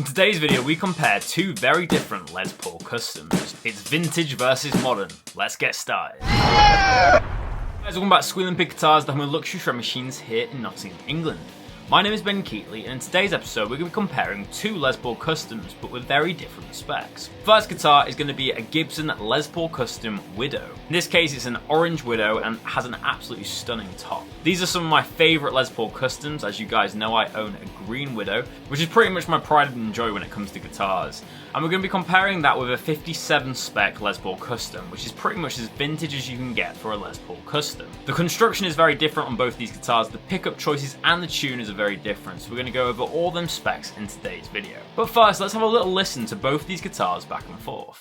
In today's video, we compare two very different Les Paul customs. It's vintage versus modern. Let's get started. Guys, welcome back to Squealing Pig Guitars, the home of luxury shred machines here in Nottingham, England. My name is Keightley, and in today's episode we're going to be comparing two Les Paul customs, but with very different specs. First guitar is going to be a Gibson Les Paul Custom Widow. In this case it's an orange Widow and has an absolutely stunning top. These are some of my favourite Les Paul customs. As you guys know, I own a green Widow, which is pretty much my pride and joy when it comes to guitars. And we're going to be comparing that with a 57 spec Les Paul Custom, which is pretty much as vintage as you can get for a Les Paul Custom. The construction is very different on both these guitars, the pickup choices and the tuners are very different, so we're going to go over all them specs in today's video. But first, let's have a little listen to both these guitars back and forth.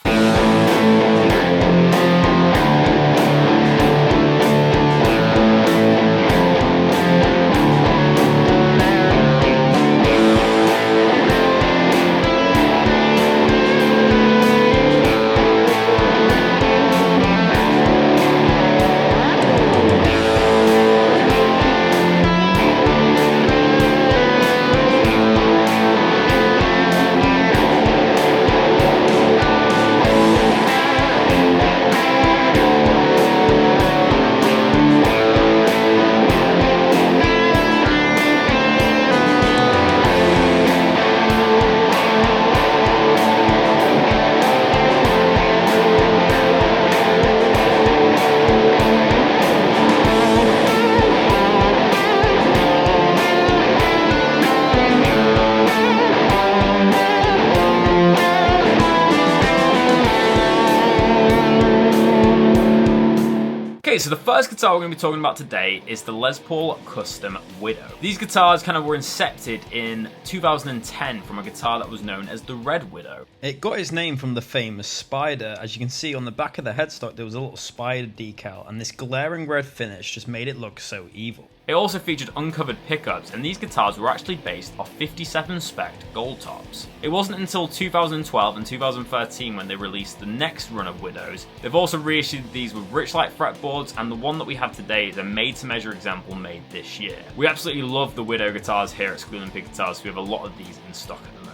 Okay, so the first guitar we're going to be talking about today is the Les Paul Custom Widow. These guitars kind of were incepted in 2010 from a guitar that was known as the Red Widow. It got its name from the famous spider. As you can see on the back of the headstock there was a little spider decal, and this glaring red finish just made it look so evil. It also featured uncovered pickups, and these guitars were actually based off 57 spec gold tops. It wasn't until 2012 and 2013 when they released the next run of Widows. They've also reissued these with Richlight fretboards, and the one that we have today is a made-to-measure example made this year. We absolutely love the Widow guitars here at Squealing Pig Guitars, so we have a lot of these in stock at the moment.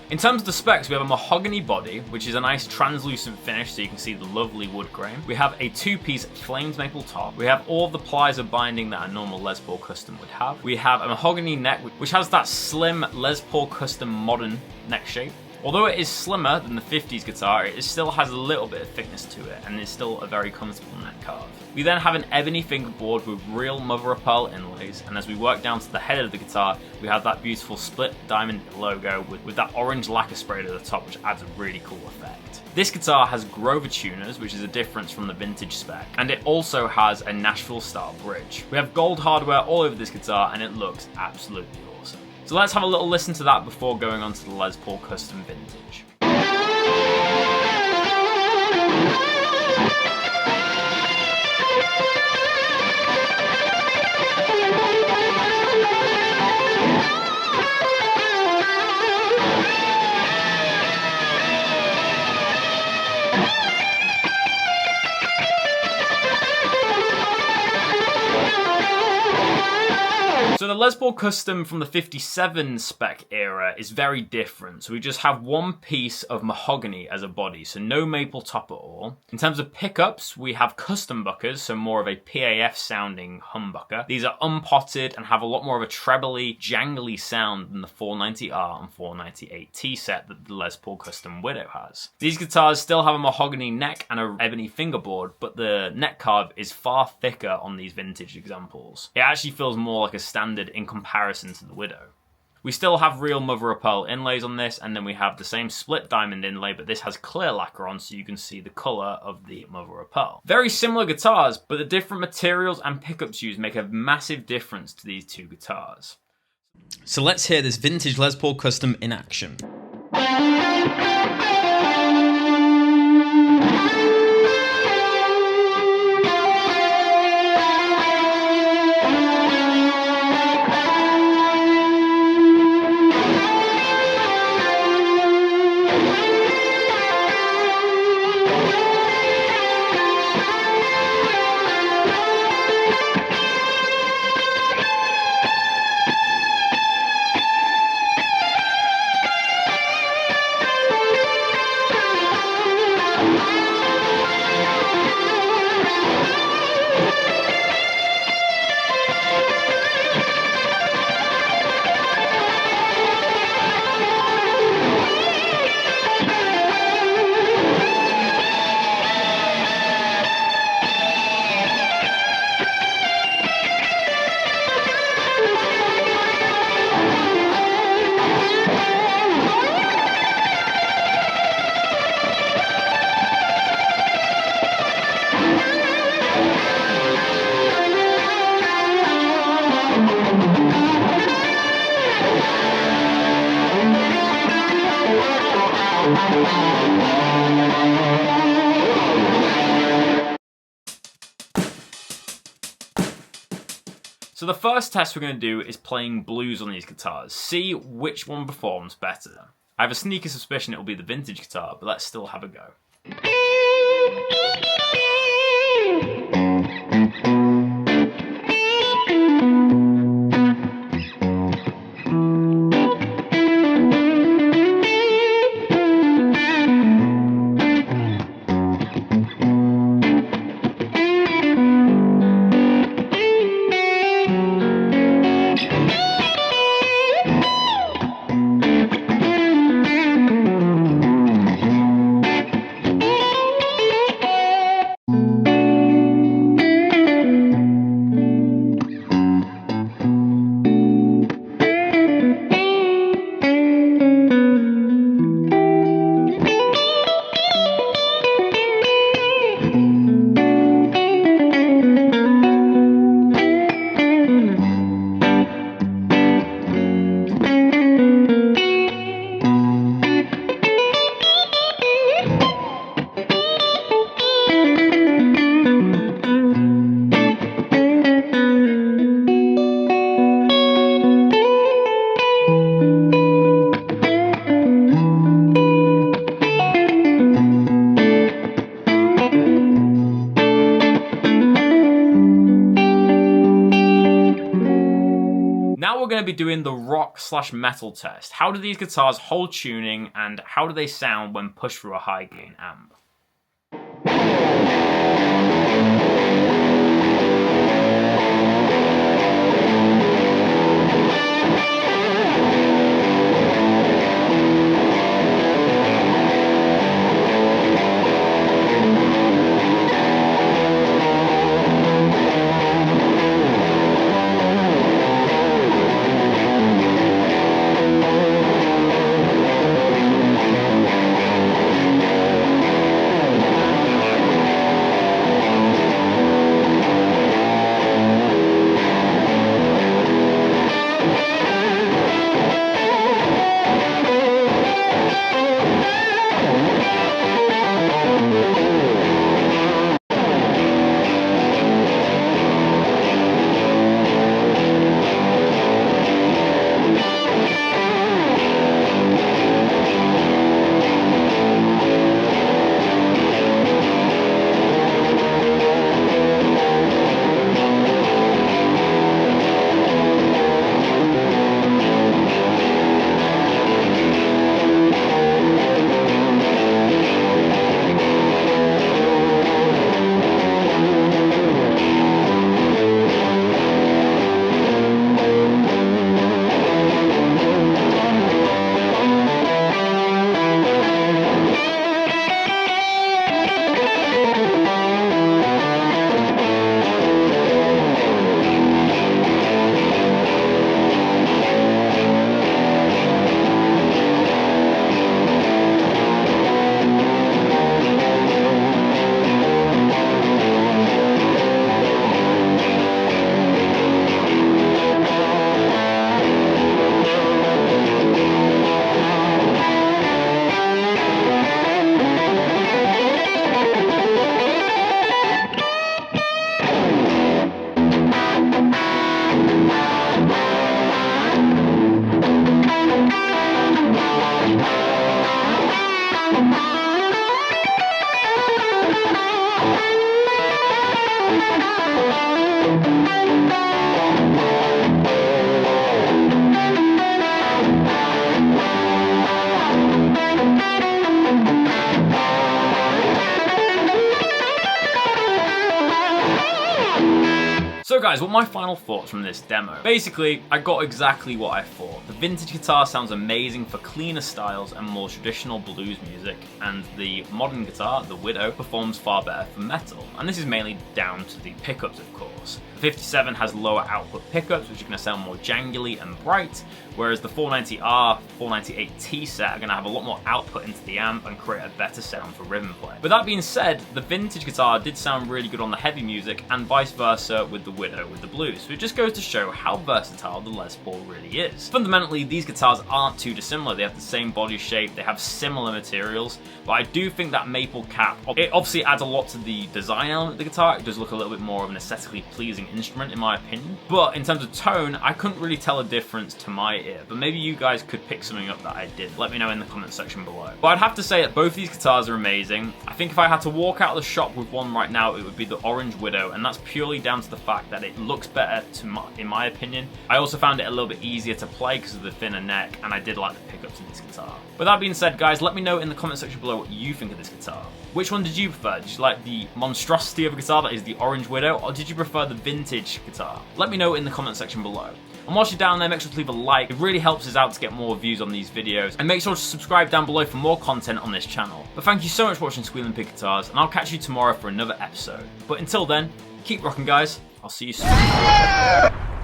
In terms of the specs, we have a mahogany body, which is a nice translucent finish so you can see the lovely wood grain. We have a two-piece flamed maple top. We have all the plies of binding that a normal Les Paul Custom would have. We have a mahogany neck, which has that slim Les Paul Custom modern neck shape. Although it is slimmer than the 50s guitar, it still has a little bit of thickness to it and is still a very comfortable neck carve. We then have an ebony fingerboard with real mother of pearl inlays, and as we work down to the head of the guitar, we have that beautiful split diamond logo with that orange lacquer sprayed at the top, which adds a really cool effect. This guitar has Grover tuners, which is a difference from the vintage spec, and it also has a Nashville style bridge. We have gold hardware all over this guitar and it looks absolutely awesome. So let's have a little listen to that before going on to the Les Paul Custom Vintage. So the Les Paul Custom from the 57 spec era is very different. So we just have one piece of mahogany as a body, so no maple top at all. In terms of pickups, we have custom buckers, so more of a PAF sounding humbucker. These are unpotted and have a lot more of a trebly, jangly sound than the 490R and 498T set that the Les Paul Custom Widow has. These guitars still have a mahogany neck and an ebony fingerboard, but the neck carve is far thicker on these vintage examples. It actually feels more like a standard in comparison to the Widow. We still have real mother of pearl inlays on this, and then we have the same split diamond inlay, but this has clear lacquer on so you can see the colour of the mother of pearl. Very similar guitars, but the different materials and pickups used make a massive difference to these two guitars. So let's hear this vintage Les Paul Custom in action. So the first test we're going to do is playing blues on these guitars, see which one performs better. I have a sneaky suspicion it will be the vintage guitar, but let's still have a go. Now we're going to be doing the rock/metal test. How do these guitars hold tuning and how do they sound when pushed through a high gain amp? So guys, what are my final thoughts from this demo? Basically, I got exactly what I thought. The vintage guitar sounds amazing for cleaner styles and more traditional blues music, and the modern guitar, the Widow, performs far better for metal. And this is mainly down to the pickups, of course. The 57 has lower output pickups, which are going to sound more jangly and bright, whereas the 490R, 498T set are going to have a lot more output into the amp and create a better sound for rhythm play. But that being said, the vintage guitar did sound really good on the heavy music, and vice versa with the Widow with the blues, so it just goes to show how versatile the Les Paul really is. Fundamentally, these guitars aren't too dissimilar. They have the same body shape, they have similar materials, but I do think that maple cap, it obviously adds a lot to the design element of the guitar. It does look a little bit more of an aesthetically pleasing instrument in my opinion, but in terms of tone, I couldn't really tell a difference to my ear, but maybe you guys could pick something up that I did. Let me know in the comment section below. But I'd have to say that both these guitars are amazing. I think if I had to walk out of the shop with one right now, it would be the Orange Widow, and that's purely down to the fact that it looks better in my opinion. I also found it a little bit easier to play because of the thinner neck, and I did like the pickups in this guitar. With that being said, guys, let me know in the comment section below what you think of this guitar. Which one did you prefer? Did you like the monstrosity of a guitar that is the Orange Widow, or did you prefer the vintage guitar? Let me know in the comment section below. And whilst you're down there, make sure to leave a like. It really helps us out to get more views on these videos. And make sure to subscribe down below for more content on this channel. But thank you so much for watching Squealing Pig Guitars, and I'll catch you tomorrow for another episode. But until then, keep rocking, guys. I'll see you soon.